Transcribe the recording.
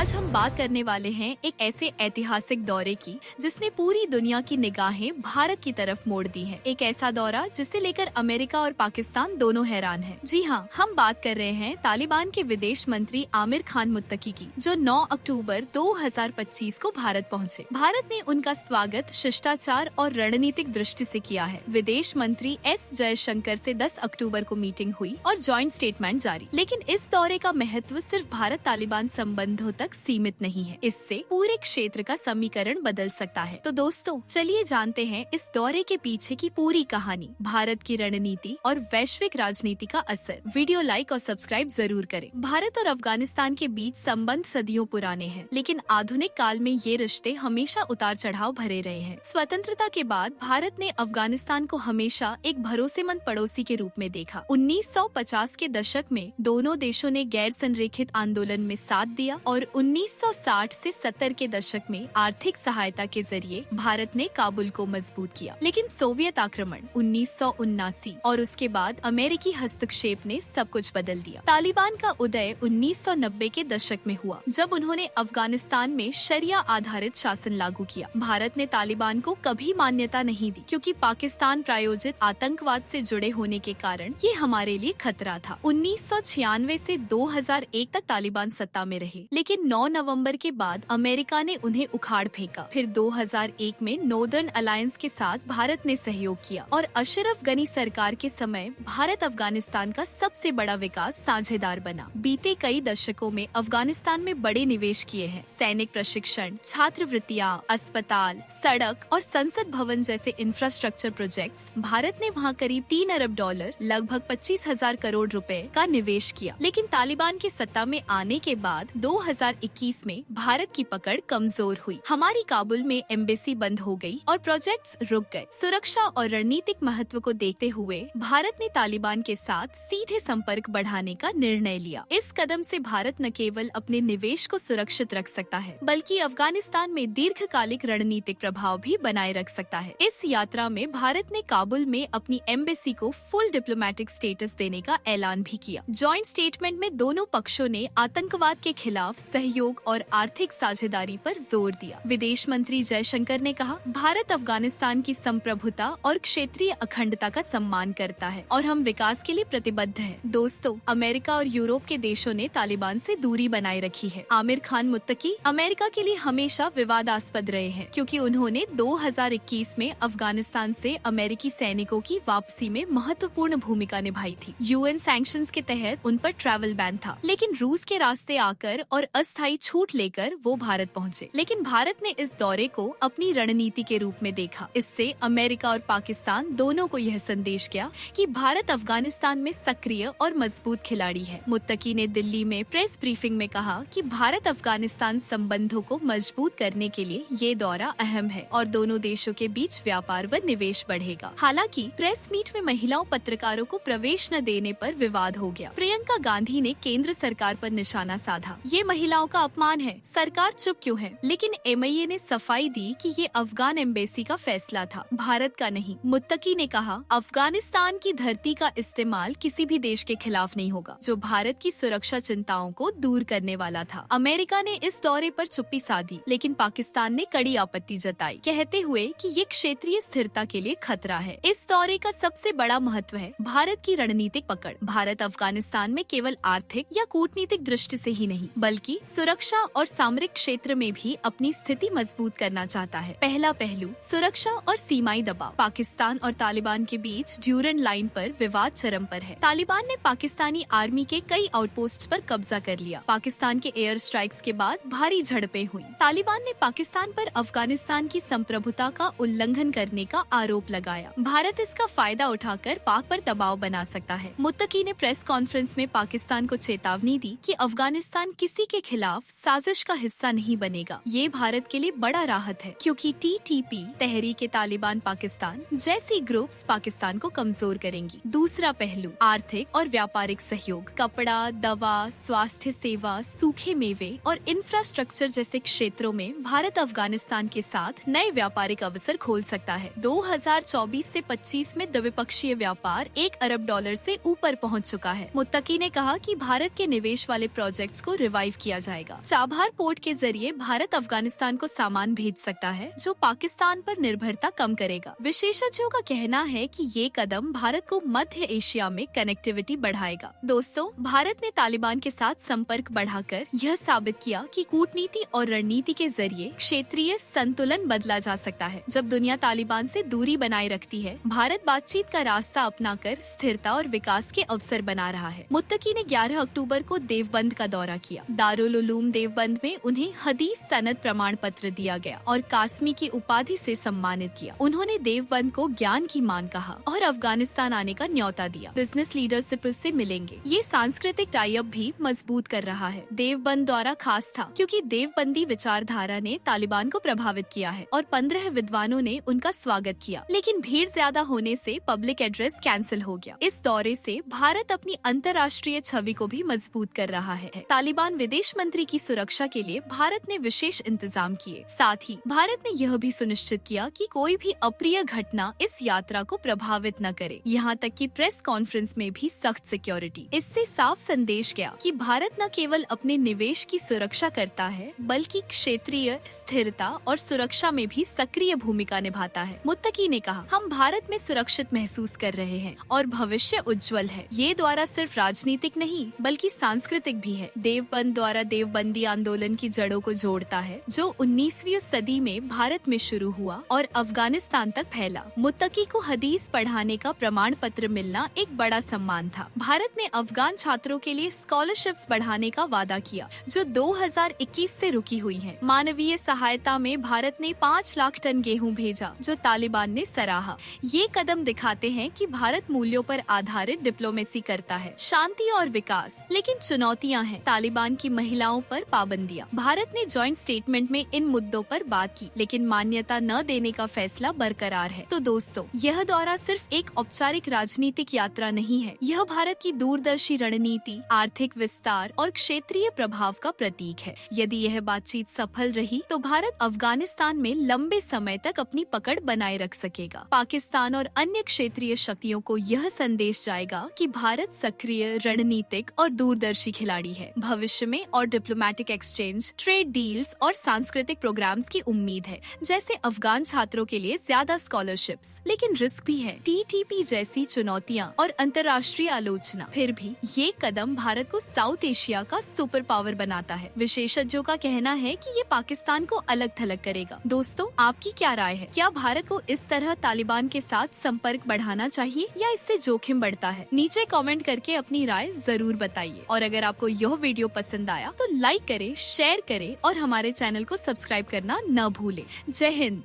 आज हम बात करने वाले हैं एक ऐसे ऐतिहासिक दौरे की जिसने पूरी दुनिया की निगाहें भारत की तरफ मोड़ दी हैं। एक ऐसा दौरा जिसे लेकर अमेरिका और पाकिस्तान दोनों हैरान हैं। जी हाँ, हम बात कर रहे हैं तालिबान के विदेश मंत्री आमिर खान मुत्तकी की, जो 9 अक्टूबर 2025 को भारत पहुँचे। भारत ने उनका स्वागत शिष्टाचार और रणनीतिक दृष्टि से किया है। विदेश मंत्री एस जयशंकर से 10 अक्टूबर को मीटिंग हुई और जॉइंट स्टेटमेंट जारी। लेकिन इस दौरे का महत्व सिर्फ भारत तालिबान संबंधों तक सीमित नहीं है, इससे पूरे क्षेत्र का समीकरण बदल सकता है। तो दोस्तों, चलिए जानते हैं इस दौरे के पीछे की पूरी कहानी, भारत की रणनीति और वैश्विक राजनीति का असर। वीडियो लाइक और सब्सक्राइब जरूर करें। भारत और अफगानिस्तान के बीच संबंध सदियों पुराने हैं, लेकिन आधुनिक काल में ये रिश्ते हमेशा उतार चढ़ाव भरे रहे हैं। स्वतंत्रता के बाद भारत ने अफगानिस्तान को हमेशा एक भरोसेमंद पड़ोसी के रूप में देखा। 1950 के दशक में दोनों देशों ने गैर संरेखित आंदोलन में साथ दिया और 1960 से 70 के दशक में आर्थिक सहायता के जरिए भारत ने काबुल को मजबूत किया। लेकिन सोवियत आक्रमण 1979 और उसके बाद अमेरिकी हस्तक्षेप ने सब कुछ बदल दिया। तालिबान का उदय 1990 के दशक में हुआ, जब उन्होंने अफगानिस्तान में शरिया आधारित शासन लागू किया। भारत ने तालिबान को कभी मान्यता नहीं दी, क्योंकि पाकिस्तान प्रायोजित आतंकवाद से जुड़े होने के कारण ये हमारे लिए खतरा था। 1996 से 2001 तक तालिबान सत्ता में रहे, लेकिन 9 नवंबर के बाद अमेरिका ने उन्हें उखाड़ फेंका। फिर 2001 में नॉर्दर्न अलायंस के साथ भारत ने सहयोग किया और अशरफ गनी सरकार के समय भारत अफगानिस्तान का सबसे बड़ा विकास साझेदार बना। बीते कई दशकों में अफगानिस्तान में बड़े निवेश किए हैं। सैनिक प्रशिक्षण, छात्रवृत्तियां, अस्पताल, सड़क और संसद भवन जैसे इंफ्रास्ट्रक्चर प्रोजेक्ट्स। भारत ने वहाँ करीब $3 अरब, लगभग 25,000 करोड़ रुपए का निवेश किया। लेकिन तालिबान की सत्ता में आने के बाद 2021 में भारत की पकड़ कमजोर हुई। हमारी काबुल में एम्बेसी बंद हो गई और प्रोजेक्ट्स रुक गए। सुरक्षा और रणनीतिक महत्व को देखते हुए भारत ने तालिबान के साथ सीधे संपर्क बढ़ाने का निर्णय लिया। इस कदम से भारत न केवल अपने निवेश को सुरक्षित रख सकता है, बल्कि अफगानिस्तान में दीर्घकालिक रणनीतिक प्रभाव भी बनाए रख सकता है। इस यात्रा में भारत ने काबुल में अपनी एम्बेसी को फुल डिप्लोमेटिक स्टेटस देने का ऐलान भी किया। जॉइंट स्टेटमेंट में दोनों पक्षों ने आतंकवाद के खिलाफ सहयोग और आर्थिक साझेदारी पर जोर दिया। विदेश मंत्री जयशंकर ने कहा, भारत अफगानिस्तान की संप्रभुता और क्षेत्रीय अखंडता का सम्मान करता है और हम विकास के लिए प्रतिबद्ध हैं। दोस्तों, अमेरिका और यूरोप के देशों ने तालिबान से दूरी बनाए रखी है। आमिर खान मुत्तकी अमेरिका के लिए हमेशा विवादास्पद रहे हैं, क्योंकि उन्होंने 2021 में अफगानिस्तान से अमेरिकी सैनिकों की वापसी में महत्वपूर्ण भूमिका निभाई थी। UN सैंक्शंस के तहत उन पर ट्रैवल बैन था, लेकिन रूस के रास्ते आकर और अस्थायी छूट लेकर वो भारत पहुंचे। लेकिन भारत ने इस दौरे को अपनी रणनीति के रूप में देखा। इससे अमेरिका और पाकिस्तान दोनों को यह संदेश गया कि भारत अफगानिस्तान में सक्रिय और मजबूत खिलाड़ी है। मुत्तकी ने दिल्ली में प्रेस ब्रीफिंग में कहा कि भारत अफगानिस्तान संबंधों को मजबूत करने के लिए ये दौरा अहम है और दोनों देशों के बीच व्यापार व निवेश बढ़ेगा। हालांकि प्रेस मीट में महिलाओं पत्रकारों को प्रवेश न देने पर विवाद हो गया। प्रियंका गांधी ने केंद्र सरकार पर निशाना साधा। ये महिलाओं का अपमान है, सरकार चुप क्यों है? लेकिन MIA ने सफाई दी कि ये अफगान एम्बेसी का फैसला था, भारत का नहीं। मुत्तकी ने कहा, अफगानिस्तान की धरती का इस्तेमाल किसी भी देश के खिलाफ नहीं होगा जो भारत की सुरक्षा चिंताओं को दूर करने वाला था। अमेरिका ने इस दौरे पर चुप्पी साधी, लेकिन पाकिस्तान ने कड़ी आपत्ति जताई, कहते हुए कि ये क्षेत्रीय स्थिरता के लिए खतरा है। इस दौरे का सबसे बड़ा महत्व है भारत की रणनीतिक पकड़। भारत अफगानिस्तान में केवल आर्थिक या कूटनीतिक दृष्टि से ही नहीं, बल्कि सुरक्षा और सामरिक क्षेत्र में भी अपनी स्थिति मजबूत करना चाहता है। पहला पहलू, सुरक्षा और सीमाई दबाव। पाकिस्तान और तालिबान के बीच ड्यूरन लाइन पर विवाद चरम पर है। तालिबान ने पाकिस्तानी आर्मी के कई आउटपोस्ट पर कब्जा कर लिया। पाकिस्तान के एयर स्ट्राइक्स के बाद भारी झड़पें हुई। तालिबान ने पाकिस्तान पर अफगानिस्तान की संप्रभुता का उल्लंघन करने का आरोप लगाया। भारत इसका फायदा उठाकर पाक पर दबाव बना सकता है। मुत्तकी ने प्रेस कॉन्फ्रेंस में पाकिस्तान को चेतावनी दी कि अफगानिस्तान किसी के खिलाफ साजिश का हिस्सा नहीं बनेगा। ये भारत के लिए बड़ा राहत है, क्योंकि TTP तहरीक-ए-तालिबान पाकिस्तान जैसी ग्रुप्स पाकिस्तान को कमजोर करेंगी। दूसरा पहलू, आर्थिक और व्यापारिक सहयोग। कपड़ा, दवा, स्वास्थ्य सेवा, सूखे मेवे और इंफ्रास्ट्रक्चर जैसे क्षेत्रों में भारत अफगानिस्तान के साथ नए व्यापारिक अवसर खोल सकता है। 2024 से 25 में द्विपक्षीय व्यापार $1 अरब से ऊपर पहुंच चुका है। मुत्तकी ने कहा कि भारत के निवेश वाले प्रोजेक्ट्स को रिवाइव किया जाएगा। होगा। चाबहार पोर्ट के जरिए भारत अफगानिस्तान को सामान भेज सकता है, जो पाकिस्तान पर निर्भरता कम करेगा। विशेषज्ञों का कहना है कि ये कदम भारत को मध्य एशिया में कनेक्टिविटी बढ़ाएगा। दोस्तों, भारत ने तालिबान के साथ संपर्क बढ़ाकर यह साबित किया कि कूटनीति और रणनीति के जरिए क्षेत्रीय संतुलन बदला जा सकता है। जब दुनिया तालिबान से दूरी बनाए रखती है, भारत बातचीत का रास्ता अपनाकर स्थिरता और विकास के अवसर बना रहा है। मुत्तकी ने 11 अक्टूबर को देवबंद का दौरा किया। दारुल उलूम देवबंद में उन्हें हदीस सनद प्रमाण पत्र दिया गया और कासमी की उपाधि से सम्मानित किया। उन्होंने देवबंद को ज्ञान की मान कहा और अफगानिस्तान आने का न्योता दिया। बिजनेस लीडरशिप से मिलेंगे। ये सांस्कृतिक टाई अप भी मजबूत कर रहा है। देवबंद दौरा खास था क्योंकि देवबंदी विचारधारा ने तालिबान को प्रभावित किया है और 15 विद्वानों ने उनका स्वागत किया, लेकिन भीड़ ज्यादा होने से पब्लिक एड्रेस कैंसिल हो गया। इस दौरे से भारत अपनी अंतर्राष्ट्रीय छवि को भी मजबूत कर रहा है। तालिबान विदेश मंत्री की सुरक्षा के लिए भारत ने विशेष इंतजाम किए। साथ ही भारत ने यह भी सुनिश्चित किया कि कोई भी अप्रिय घटना इस यात्रा को प्रभावित न करे। यहाँ तक कि प्रेस कॉन्फ्रेंस में भी सख्त सिक्योरिटी। इससे साफ संदेश गया कि भारत न केवल अपने निवेश की सुरक्षा करता है, बल्कि क्षेत्रीय स्थिरता और सुरक्षा में भी सक्रिय भूमिका निभाता है। मुत्तकी ने कहा, हम भारत में सुरक्षित महसूस कर रहे हैं और भविष्य उज्जवल है। ये द्वारा सिर्फ राजनीतिक नहीं बल्कि सांस्कृतिक भी है। देवबंद द्वारा देवबंदी आंदोलन की जड़ों को जोड़ता है, जो 19वीं सदी में भारत में शुरू हुआ और अफगानिस्तान तक फैला। मुत्तकी को हदीस पढ़ाने का प्रमाण पत्र मिलना एक बड़ा सम्मान था। भारत ने अफगान छात्रों के लिए स्कॉलरशिप्स बढ़ाने का वादा किया, जो 2021 से रुकी हुई है। मानवीय सहायता में भारत ने 5 लाख टन गेहूं भेजा, जो तालिबान ने सराहा। ये कदम दिखाते हैं कि भारत मूल्यों पर आधारित डिप्लोमेसी करता है। शांति और विकास, लेकिन चुनौतियां हैं। तालिबान की महिलाओं पर पाबंदियां। भारत ने जॉइंट स्टेटमेंट में इन मुद्दों पर बात की, लेकिन मान्यता न देने का फैसला बरकरार है। तो दोस्तों, यह दौरा सिर्फ एक औपचारिक राजनीतिक यात्रा नहीं है। यह भारत की दूरदर्शी रणनीति, आर्थिक विस्तार और क्षेत्रीय प्रभाव का प्रतीक है। यदि यह बातचीत सफल रही तो भारत अफगानिस्तान में लंबे समय तक अपनी पकड़ बनाए रख सकेगा। पाकिस्तान और अन्य क्षेत्रीय शक्तियों को यह संदेश जाएगा कि भारत सक्रिय, रणनीतिक और दूरदर्शी खिलाड़ी है। भविष्य में और डिप्लोमेटिक एक्सचेंज, ट्रेड डील्स और सांस्कृतिक प्रोग्राम्स की उम्मीद है, जैसे अफगान छात्रों के लिए ज्यादा स्कॉलरशिप्स। लेकिन रिस्क भी है, TTP जैसी चुनौतियां और अंतर्राष्ट्रीय आलोचना। फिर भी ये कदम भारत को साउथ एशिया का सुपर पावर बनाता है। विशेषज्ञों का कहना है कि ये पाकिस्तान को अलग थलग करेगा। दोस्तों, आपकी क्या राय है? क्या भारत को इस तरह तालिबान के साथ संपर्क बढ़ाना चाहिए या इससे जोखिम बढ़ता है? नीचे कमेंट करके अपनी राय जरूर बताइए। और अगर आपको यह वीडियो पसंद आया तो लाइक करें, शेयर करें और हमारे चैनल को सब्सक्राइब करना न भूलें। जय हिंद।